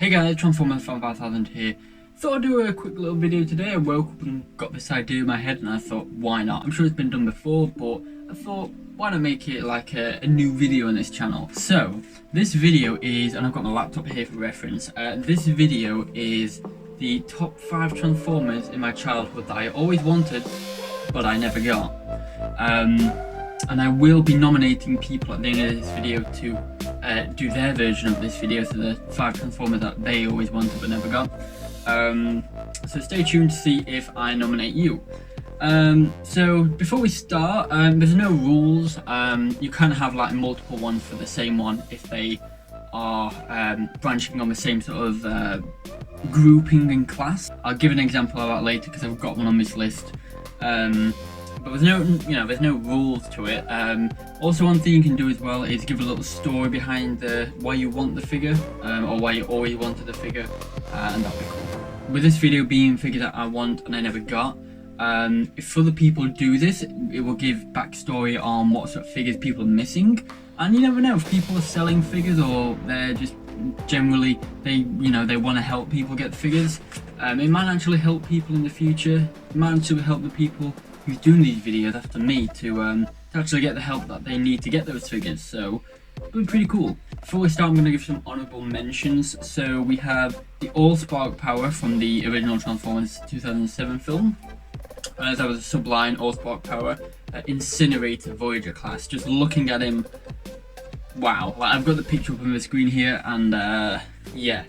Hey guys, Transformers fan 5000 here. Thought I'd do a quick little video today. I woke up and got this idea in my head and I thought, why not? I'm sure it's been done before, but I thought, why not make it like a new video on this channel? So, this video is, and I've got my laptop here for reference, this video is the top 5 Transformers in my childhood that I always wanted, but I never got. And I will be nominating people at the end of this video to do their version of this video, so the 5 Transformers that they always wanted but never got. So stay tuned to see if I nominate you. So before we start, there's no rules. You can have like multiple ones for the same one if they are branching on the same sort of grouping and class. I'll give an example of that later because I've got one on this list. But there's no, there's no rules to it. Also, one thing you can do as well is give a little story behind why you want the figure, or why you always wanted the figure, and that'll be cool. With this video being figure that I want and I never got, if other people do this, it will give backstory on what sort of figures people are missing, and you never know if people are selling figures or they're just generally they want to help people get the figures. It might actually help people in the future. It might actually help the people who's doing these videos after me to actually get the help that they need to get those figures, so it'll be pretty cool. Before we start, I'm going to give some honourable mentions. So we have the All-Spark Power from the original Transformers 2007 film. That was a Sublime All-Spark Power Incinerator Voyager class. Just looking at him, wow, like I've got the picture up on the screen here, and yeah.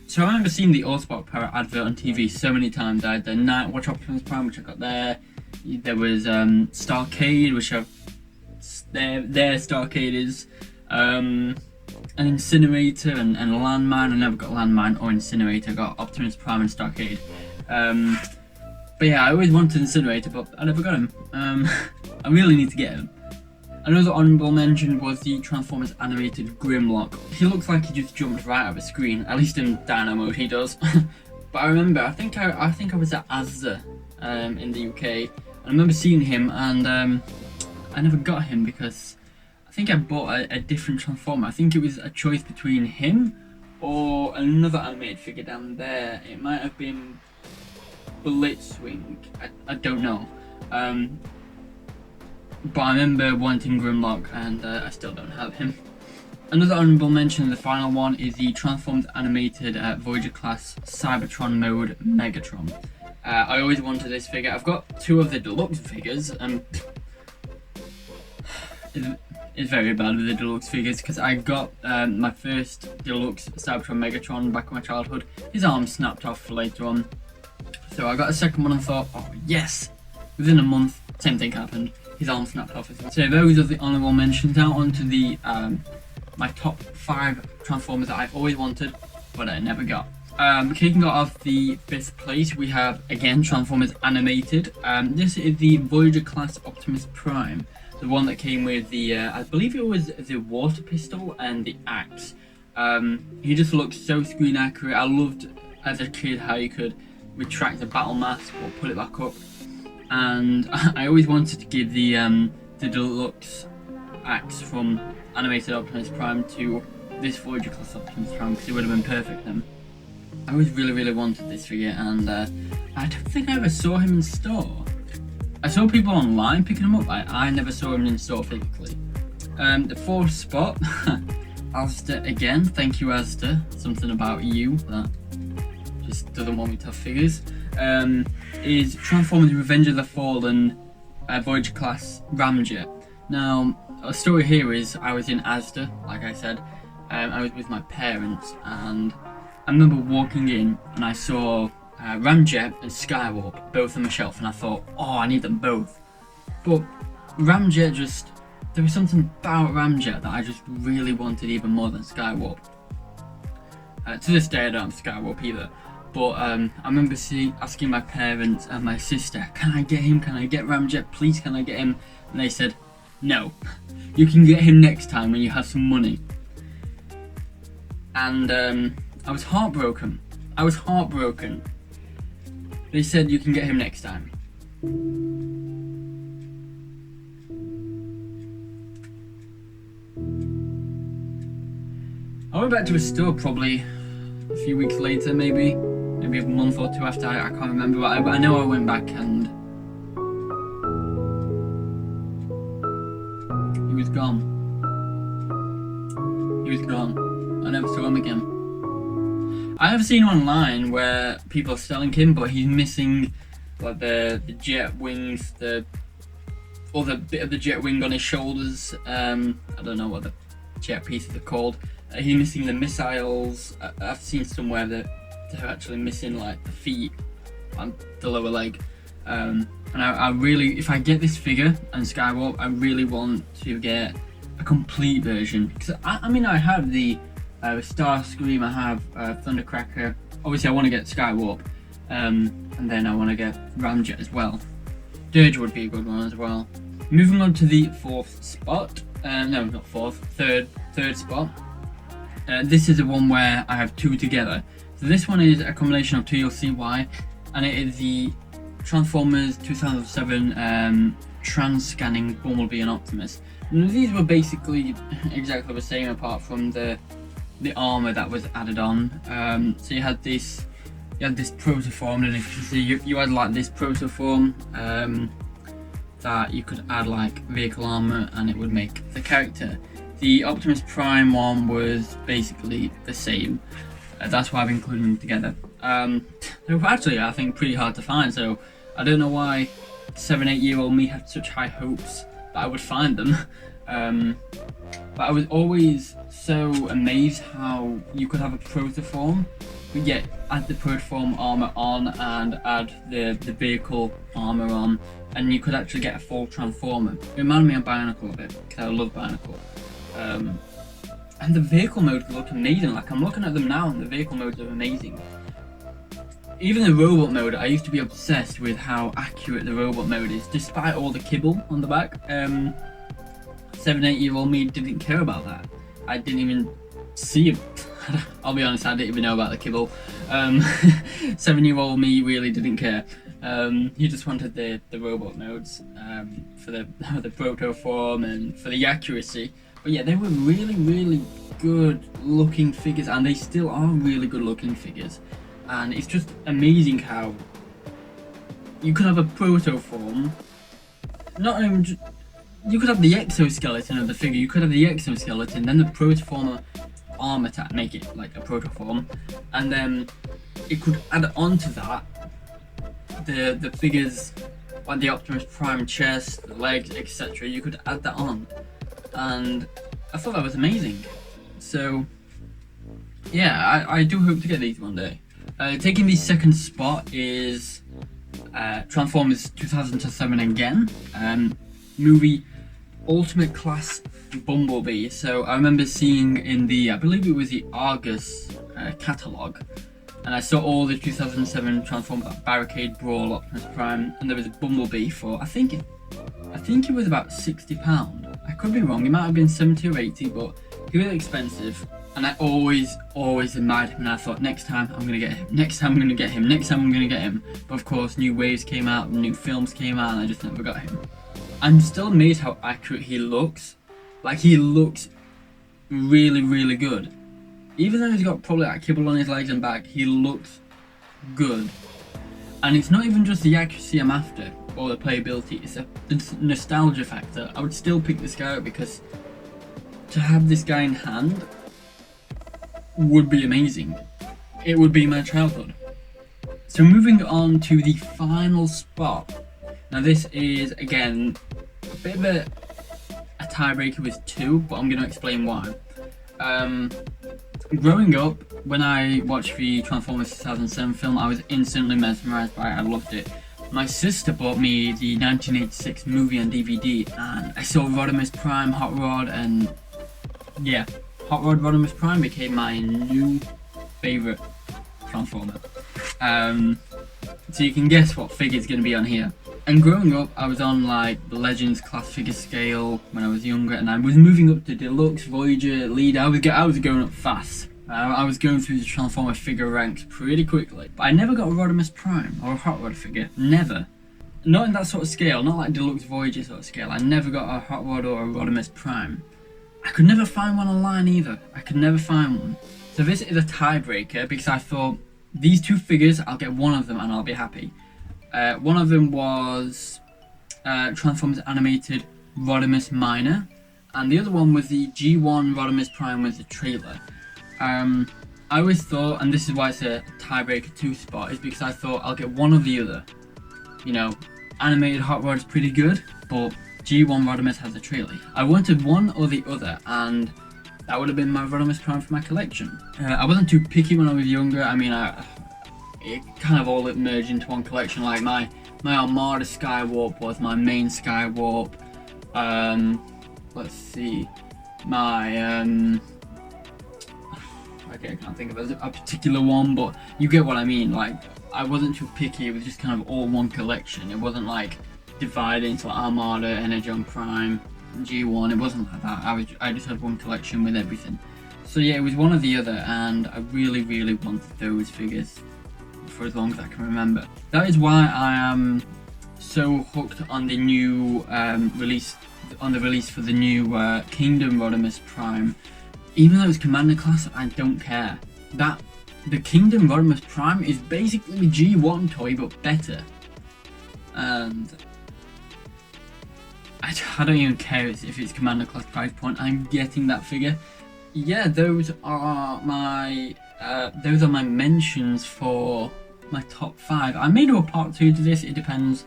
So I remember seeing the All-Spark Power advert on TV so many times. I had the Night Watch Optimus Prime, which I got there. There was Starcade, which I've there Starcade is, an Incinerator and Landmine. I never got Landmine or Incinerator. I got Optimus Prime and Starcade. But yeah, I always wanted Incinerator, but I never got him. I really need to get him. Another honourable mention was the Transformers animated Grimlock. He looks like he just jumped right out of the screen. At least in Dino mode, he does. But I remember, I think I was at Asda in the UK. I remember seeing him, and I never got him because I think I bought a different Transformer. I think it was a choice between him or another animated figure down there. It might have been Blitzwing. I don't know. But I remember wanting Grimlock, and I still don't have him. Another honourable mention, the final one, is the Transformers animated Voyager class Cybertron mode Megatron. I always wanted this figure. I've got 2 of the deluxe figures, and it's very bad with the deluxe figures because I got my first deluxe Cybertron Megatron back in my childhood. His arm snapped off later on, so I got a second one and thought, oh yes! Within a month, same thing happened. His arm snapped off as well. So those are the honourable mentions. Now onto the my top 5 Transformers that I've always wanted, but I never got. Kicking off the 5th place, we have again Transformers animated. This is the Voyager class Optimus Prime, the one that came with the I believe it was the water pistol and the axe. He just looks so screen accurate. I loved as a kid how you could retract the battle mask or put it back up, and I always wanted to give the deluxe axe from animated Optimus Prime to this Voyager class Optimus Prime because it would have been perfect then. I always really wanted this figure, and I don't think I ever saw him in store. I saw people online picking him up, I never saw him in store physically. The 4th spot, Asda again. Thank you, Asda. Something about you that just doesn't want me to have figures. Is Transformers Revenge of the Fallen Voyager class Ramjet. Now, a story here is I was in Asda, like I said. I was with my parents, and I remember walking in and I saw Ramjet and Skywarp both on the shelf, and I thought, oh, I need them both. But Ramjet there was something about Ramjet that I just really wanted even more than Skywarp. To this day I don't have Skywarp either, but I remember asking my parents and my sister, can I get him, can I get Ramjet, please can I get him? And they said, no, you can get him next time when you have some money. And I was heartbroken. They said you can get him next time. I went back to a store probably a few weeks later, maybe a month or two after. I can't remember, but I know I went back and he was gone. He was gone. I never saw him again. I have seen online where people are selling him, but he's missing like the jet wings, or the bit of the jet wing on his shoulders. I don't know what the jet pieces are called. He's missing the missiles. I've seen somewhere that they're actually missing like the feet and the lower leg. And I really, if I get this figure and Skywarp, I really want to get a complete version. Because I mean, I have the Starscream, I have Thundercracker. Obviously, I want to get Skywarp, and then I want to get Ramjet as well. Dirge would be a good one as well. Moving on to the fourth spot. No, not fourth. Third spot. This is the one where I have two together. So this one is a combination of two. You'll see why. And it is the Transformers 2007 trans-scanning Bumblebee and Optimus. And these were basically exactly the same, apart from the armor that was added on. So you had this protoform, and if you can see, you had like this protoform that you could add like vehicle armor, and it would make the character. The Optimus Prime one was basically the same. That's why I've included them together. They were actually, I think, pretty hard to find, so I don't know why 7-8-year-old me had such high hopes that I would find them. But I was always so amazed how you could have a protoform, but yet add the protoform armor on and add the vehicle armor on, and you could actually get a full transformer. It reminded me of Bionicle a bit, because I love Bionicle. And the vehicle modes look amazing. Like, I'm looking at them now and the vehicle modes are amazing. Even the robot mode, I used to be obsessed with how accurate the robot mode is, despite all the kibble on the back. 7-8-year-old me didn't care about that. I didn't even see it. I'll be honest, I didn't even know about the kibble. 7-year-old me really didn't care. He just wanted the robot modes for the protoform and for the accuracy. But yeah, they were really, really good looking figures, and they still are really good looking figures. And it's just amazing how you could have a protoform, not even just, you could have the exoskeleton of the figure, you could have the exoskeleton, then the protoform armor to make it like a protoform, and then it could add on to that the figures like the Optimus Prime chest, the legs, etc. You could add that on, and I thought that was amazing. So yeah, I do hope to get these one day. Taking the second spot is Transformers 2007 again. Movie Ultimate Class Bumblebee. So I remember seeing in the, I believe it was the Argus catalogue, and I saw all the 2007 Transformers, like Barricade, Brawl, Optimus Prime, and there was a Bumblebee for, I think it was about £60. I could be wrong, it might have been 70 or 80, but he was expensive. And I always admired him, and I thought, next time I'm gonna get him, next time I'm gonna get him, next time I'm gonna get him. But of course, new waves came out, new films came out, and I just never got him. I'm still amazed how accurate he looks. Like, he looks really, really good. Even though he's got probably like kibble on his legs and back, he looks good. And it's not even just the accuracy I'm after, or the playability, it's the nostalgia factor. I would still pick this guy up, because to have this guy in hand would be amazing. It would be my childhood. So moving on to the final spot. Now this is, again, a bit of a tiebreaker with two, but I'm going to explain why. Growing up, when I watched the Transformers 2007 film, I was instantly mesmerised by it. I loved it. My sister bought me the 1986 movie on DVD, and I saw Rodimus Prime, Hot Rod, and yeah, Hot Rod Rodimus Prime became my new favourite Transformer. So you can guess what figure's going to be on here. And growing up, I was on like the Legends class figure scale when I was younger, and I was moving up to Deluxe, Voyager, Lead. I was going up fast. I was going through the Transformer figure ranks pretty quickly. But I never got a Rodimus Prime or a Hot Rod figure. Never. Not in that sort of scale, not like Deluxe Voyager sort of scale. I never got a Hot Rod or a Rodimus Prime. I could never find one online either. I could never find one. So this is a tiebreaker because I thought these two figures, I'll get one of them and I'll be happy. One of them was Transformers Animated Rodimus Minor, and the other one was the G1 Rodimus Prime with the trailer. I always thought, and this is why it's a tiebreaker 2 spot, is because I thought I'll get one or the other. You know, animated Hot Rod is pretty good, but G1 Rodimus has a trailer. I wanted one or the other, and that would have been my Rodimus Prime for my collection. I wasn't too picky when I was younger. I mean, it kind of all merged into one collection. Like my Armada Skywarp was my main Skywarp. Let's see, my okay, I can't think of a particular one, but you get what I mean. Like, I wasn't too picky. It was just kind of all one collection. It wasn't like divided into like Armada, Energon Prime, G1. It wasn't like that. I just had one collection with everything. So yeah, it was one or the other, and I really wanted those figures for as long as I can remember. That is why I am so hooked on the new release for the new Kingdom Rodimus Prime. Even though it's Commander class, I don't care. The Kingdom Rodimus Prime is basically the G1 toy but better, and I don't even care if it's Commander class price point. I'm getting that figure. Yeah, those are my mentions for my top 5. I may do a part 2 to this. It depends.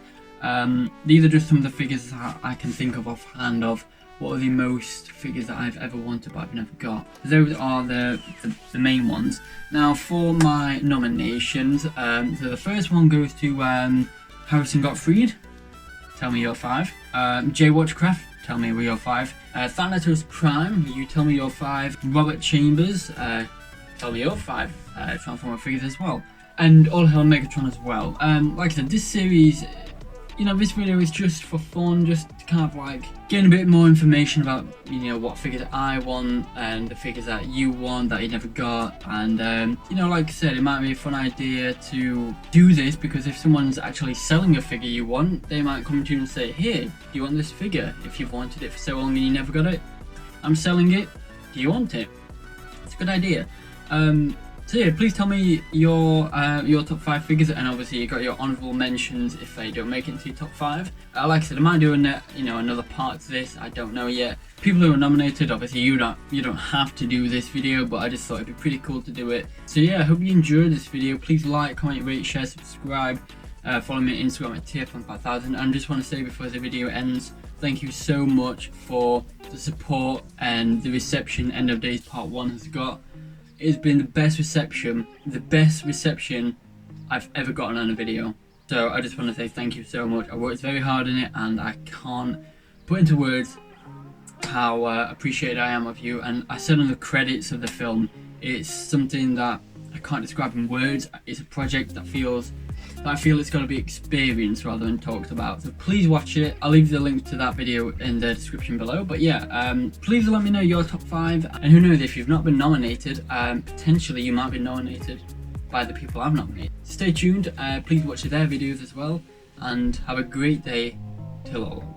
These are just some of the figures that I can think of offhand of what are the most figures that I've ever wanted but I've never got. Those are the main ones. Now for my nominations, so the first one goes to Harrison Gottfried, tell me your 5. J Watchcraft, tell me your 5. Thanatos Prime, you tell me your 5. Robert Chambers, tell me your 5 Transformer figures as well. And All Hail Megatron as well. Like I said, this series, you know, this video is just for fun, just kind of like getting a bit more information about, you know, what figures I want and the figures that you want that you never got. And you know, like I said, it might be a fun idea to do this because if someone's actually selling a figure you want, they might come to you and say, hey, do you want this figure? If you've wanted it for so long and you never got it, I'm selling it, do you want it? It's a good idea. So yeah, please tell me your top 5 figures, and obviously you got your honourable mentions if they don't make it into your top 5. Like I said, I might do another part to this. I don't know yet. People who are nominated, obviously you don't have to do this video, but I just thought it'd be pretty cool to do it. So yeah, I hope you enjoyed this video. Please like, comment, rate, share, subscribe. Follow me on Instagram at TFN5000. And just want to say before the video ends, thank you so much for the support and the reception End of Days Part 1 has got. It's been the best reception I've ever gotten on a video. So I just want to say thank you so much. I worked very hard on it and I can't put into words how appreciated I am of you. And I said on the credits of the film, it's something that I can't describe in words. It's a project that I feel it's got to be experienced rather than talked about. So please watch it. I'll leave the link to that video in the description below. But yeah, please let me know your top 5. And who knows, if you've not been nominated, potentially you might be nominated by the people I've nominated. Stay tuned. Please watch their videos as well. And have a great day till all.